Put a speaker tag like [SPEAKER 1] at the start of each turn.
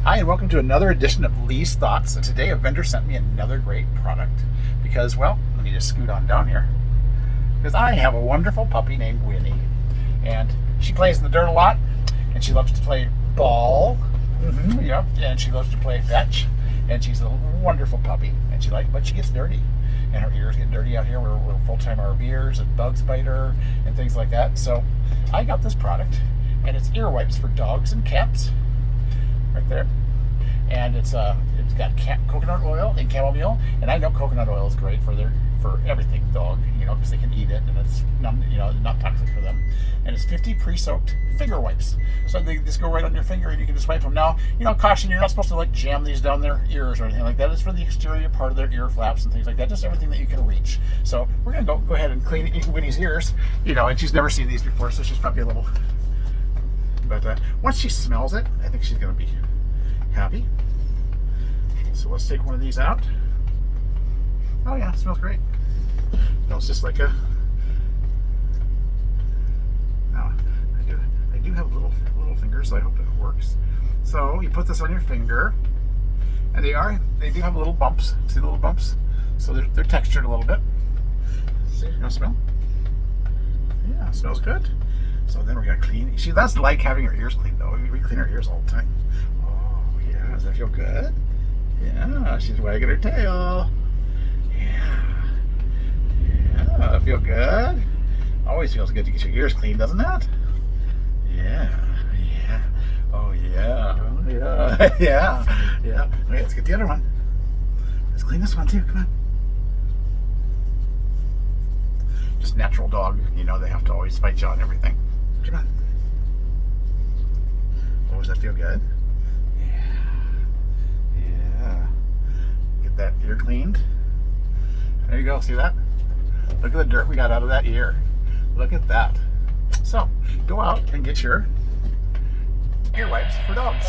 [SPEAKER 1] Hi, and welcome to another edition of Lee's Thoughts. And today a vendor sent me another great product because, well, let me just scoot on down here. Because I have a wonderful puppy named Winnie, and she plays in the dirt a lot, and she loves to play ball. Yep, and she loves to play fetch, and she's a wonderful puppy, and but she gets dirty, and her ears get dirty out here. We're full-time RVers, and bugs bite her, and things like that. So I got this product, and it's ear wipes for dogs and cats. Right there, and it's got coconut oil and chamomile, and I know coconut oil is great for everything dog, because they can eat it and it's not toxic for them. And it's 50 pre-soaked finger wipes, so they just go right on your finger and you can just wipe them. Now, caution, you're not supposed to jam these down their ears or anything like that. It's for the exterior part of their ear flaps and things like that, just everything that you can reach. So we're gonna go ahead and clean Winnie's ears, and she's never seen these before, so she's probably a little. But once she smells it, I think she's going to be happy. So let's take one of these out. Oh yeah, it smells great. Smells just like a. Now, I do have little fingers, so I hope it works. So you put this on your finger, and they do have little bumps. See the little bumps? So they're textured a little bit. See, you want to smell? Yeah, it smells good. So then we're gonna clean. She does like having her ears cleaned though. We clean her ears all the time. Oh yeah, does that feel good? Yeah, she's wagging her tail. Yeah, feel good? Always feels good to get your ears cleaned, doesn't it? Yeah. Oh yeah. Yeah. Okay, let's get the other one. Let's clean this one too. Come on. Just natural dog, they have to always fight you on everything. Come on. Oh, does that feel good? Yeah. Get that ear cleaned. There you go. See that? Look at the dirt we got out of that ear. Look at that. So, go out and get your ear wipes for dogs.